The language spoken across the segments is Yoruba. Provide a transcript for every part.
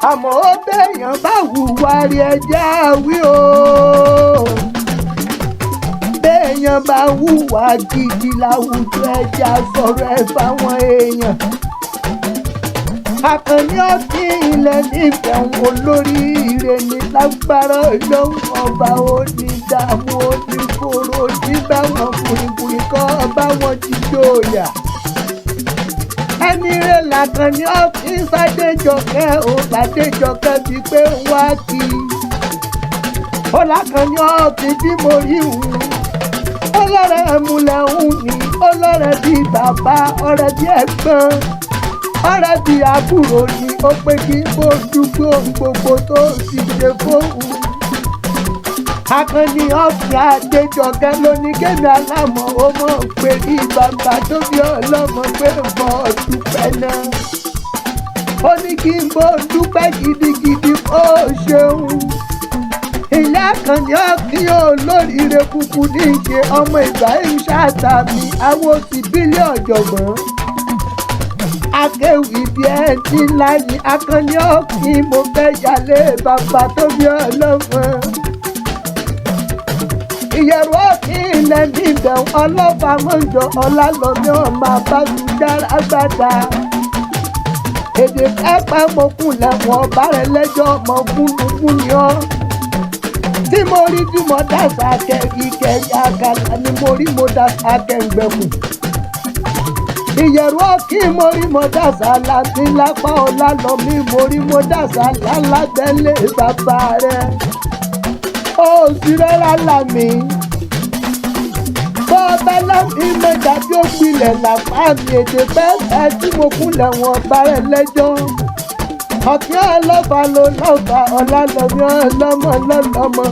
àmọ́ ó bẹ̀yàn bá hùwà rí ẹja wí o. Béèyàn bá hùwà gidi láwùjọ ẹja sọ̀rọ̀ ẹ̀ fáwọn èèyàn. Àkànní ọ̀sìn ilẹ̀ nífẹ̀ẹ́ olóríire ní lágbára Ọlọ́run ọba onídàámú onífòrò nígbà wọn kùrìkùrì kọ́ bá wọn jíjó yà. Ẹni rẹ̀ làkànní ọ̀sìn Sádéjọkẹ́ ò Sádéjọkẹ́ bíi pé ń wá kí i. Ó làkànní ọ̀sìn tí mo rí òun. Ọlọ́rẹ̀ ẹ̀múlẹ̀ òun ni ọlọ́rẹ̀ bíi bàbá ọ̀rẹ́ bíi ẹ̀gbọ́n. Ọ̀rẹ́ bíi àbúrò ni ó pé kí n bó dúpẹ́ ohun gbogbo tó sì ṣe fóun. Àkànní ọ̀sìn Adéjọkẹ́ ló ní kémi alámọ̀ ó mọ̀ pé ní bàbá tó bí ọlọ́mọ pé bọ́ dúpẹ́ náà. Ó ní kí n bó dúpẹ́ gidigidi ó ṣeun. Ìyá Àkànní ọ̀sìn olóríire kúkú ní ìṣe ọmọ Ibrahim Ṣàtàmì àwọn òsì bílẹ̀ ọ̀jọ̀gbọ́n. Akéwì bí ẹni ńlá ni Àkànní ọ̀sìn mo fẹ́ yálé bàbá tó bí ọlọ́mọ. Ìyẹ̀rù ọ̀sìn ilẹ̀ níbẹ̀ ọlọ́fà mọ́jọ Ọlálọ́mí ọmọ Abágúndára gbàdá. Èdè pẹ́pẹ́ mọ́kúnlẹ̀ wọ́n bá rẹ̀ lẹ́jọ́ ọmọ gúnlùgún ni ọ́. Tí mo rí tí mo dàsà kẹ̀kẹ́ àkàlà ni mo rí mo dàsà kẹ̀ǹgbẹ̀kù. Ìyẹ̀rù ọ̀sìn mo rí mo dàsà láti lápá Ọlálọ́mí mo rí mo dàsà lálágbẹ́lẹ̀ bàbá rẹ̀. Ó sì rẹ́ra lámì. Bọ́ọ̀bá lámì mẹ́ta tí ó gbilẹ̀ làpá mi èdè pẹ́ẹ́pẹ́ tí mo kúnlẹ̀ wọn bá rẹ̀ lẹ́jọ́. Ọ̀kín ọlọ́fà ló lọ́fà Ọlálọ́mí ọlọ́mọ lọ́lọ́mọ.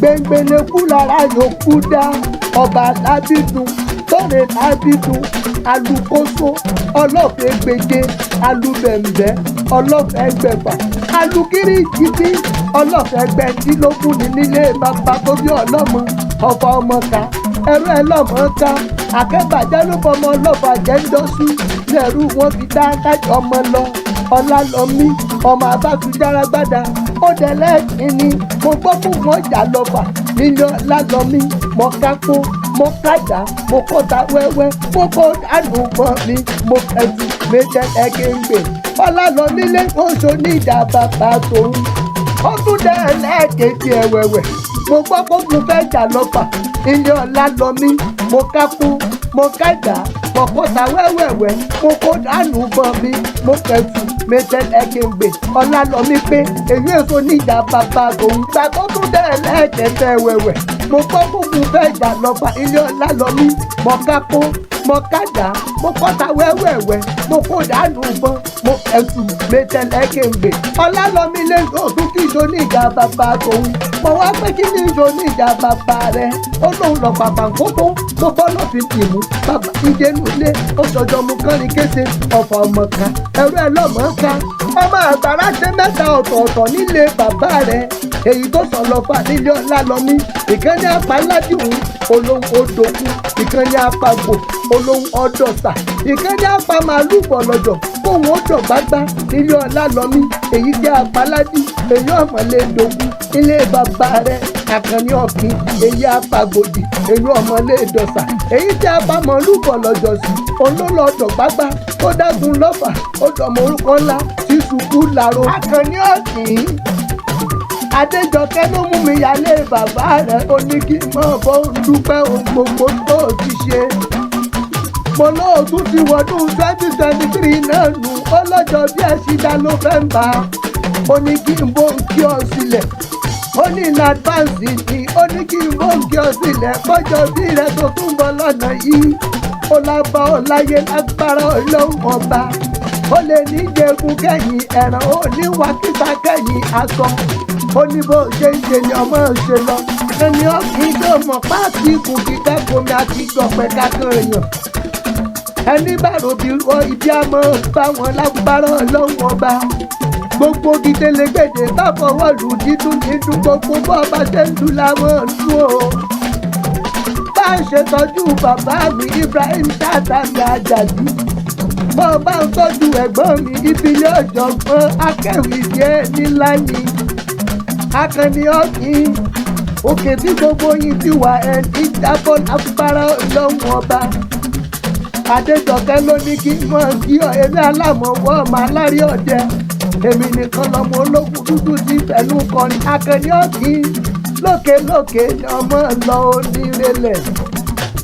Gbẹ̀ngbẹ̀lẹ̀ kú lára yòókù dá ọba lábídùn tóre lábídùn alùkóso ọlọ́fẹ́ gbèjé alùbẹ̀m̀bẹ̀ ọlọ́fẹ́ gbẹ̀fà alùkírí jìbí ọlọ́fẹ́ gbẹ̀ndínlógún ní nílé bàbá tó bí ọlọ́mọ ọ̀fà ọmọ ká ẹrú ẹ lọ́mọ ká akẹ́bàjẹ́ ló fọmọ ọlọ́fà jẹ́ ń dọ́sú lẹ́rú wọn fi dá kájọ ọmọ lọ. Ọlálọ́mí ọmọ Abágúndára gbàdá ó dẹ̀lẹ́ ìní mo gbọ́ fún wọn jà lọ́fà nílé Ọlálọ́mí mo kápó mo kájà mo kọ́ta wẹ́wẹ́ mo kó dànù mọ́ mi mo kẹ́sù méjì ẹ̀kẹ́ngbè. Ọlálọ́mí lé oṣù níjà bàbá tòun ó tún dẹ̀lẹ́ kejì ẹ̀wẹ̀wẹ̀ mo gbọ́ fún mo fẹ́ jà lọ́fà nílé Ọlálọ́mí mo kápó mo kájà mo kọ́ta wẹ́wẹ́wẹ́ mo kó dànù mọ́ mi mo kẹ́sù méjì ẹ̀kẹ́ngbè. Ọlálọ́mí pé èyí èso níjà bàbá tòun gbà tó tún dẹ̀lẹ́ kẹtẹ wẹ̀wẹ̀ mo gbọ́ fúnfun fẹ́ jà lọ́fà ilé Ọlálọ́mí mo kápó mo kájà mo kọ́ta wẹ́wẹ́wẹ́ mo kó dànù bọ́n mo ẹ̀sùn méjẹ̀lẹ́kẹ̀ǹgbè. Ọlálọ́mí lé òtún kí ìṣó ní ìjà bàbá tòun mo wá pé kí ní ìṣó ní ìjà bàbá rẹ̀ ó lóun lọ bàbá kókó mo bọ́ lọ́ fi tì mú bàbá ìdénú ilé ó sọjọ́ mu kánrin kése ọ̀fọ̀ ọmọ ká ẹ̀rọ ẹ̀ lọ́mọ ká ọmọ àgbàrá ṣe mẹ́ta ọ̀tọ̀ọ̀tọ̀ nílé bàbá rẹ̀ èyí tó sọ lọ́fà nílé Ọlálọ́mí ìkànnì apaládìhùn olóhùn odòkú ìkànnì apagbo olóhùn ọdọ̀sà ìkànnì apamàlú bọ̀lọ̀dọ̀ fóun ó dọ̀gbágbá nílé Ọlálọ́mí èyí jẹ́ apaládì èyí ọmọlédògún ilé bàbá rẹ̀ Àkànní ọ̀kín èyí apagbòdì èyí ọmọlédọ̀sà èyí jẹ́ apamàlú bọ̀lọ̀dọ̀ sí olólọ́dọ̀gbágbá ó dágun lọ́fà ó dọ̀mọ orúkọ ńlá tí ṣubú làró. Àkànní ọ̀kín Adéjọkẹ́ ló mú mi yálé bàbá rẹ̀ ó ní kí n mọ̀ bọ́ dúpẹ́ ohun gbogbo tó ti ṣe. Mo lóòótú ti wọdún 2023 náà nù ó lọ́jọ́ bí ẹ̀ṣídá ló fẹ́ ń bá. Ó ní kí n bó ń kí ọ sílẹ̀. Ó ní in advance ni ó ní kí n bó ń kí ọ sílẹ̀ kọjọ́ bí rẹ̀ tó tún bọ̀ lọ́nà yìí. Ó lábá ọ láyé lágbára Ọlọ́run ọba. Ó lè ní jẹ̀gùn kẹ́yìn ẹ̀ràn ó ní wákìtà kẹ́yìn aṣọ. Ó ní bó ṣe ń ṣe ni ọmọ ṣe lọ. Ẹni ọ̀gbìn tó mọ̀ páàkì ikùn kíkẹ́ fomi àti gbọ̀pẹ̀ kákan èèyàn. Ẹni bá ròbí wọ ibi àmọ́ bá wọn lágbára Ọlọ́run ọba. Gbogbo gidelégbèdè bá fọwọ́ lù dídùn dídùn gbogbo bọ́ bá ṣe ń dùn láwọn ń dùn o. Bá ń ṣètọ́jú bàbá mi Ibrahim Ṣàtàmì Àjàdí. bọ́ bá ń tọ́jú ẹ̀gbọ́n mi ìbílẹ̀ ọ̀jọ̀gbọ́n akẹ́wì díẹ̀ níláyìn akànnì ọ̀gbìn òkè tí gbogbo yìí ti wà ẹni jábọ́ lágbára ọlọ́run ọba Adéjọkẹ́ ló ní kí n mọ̀ kí ọ èmi alámọ̀wọ́ màlárí ọ̀dẹ èmi nìkan lọmọ ológun dúdú ti pẹ̀lú kọrin akànnì ọ̀gbìn lókè lókè ni ọmọ lọ onírẹ̀lẹ̀.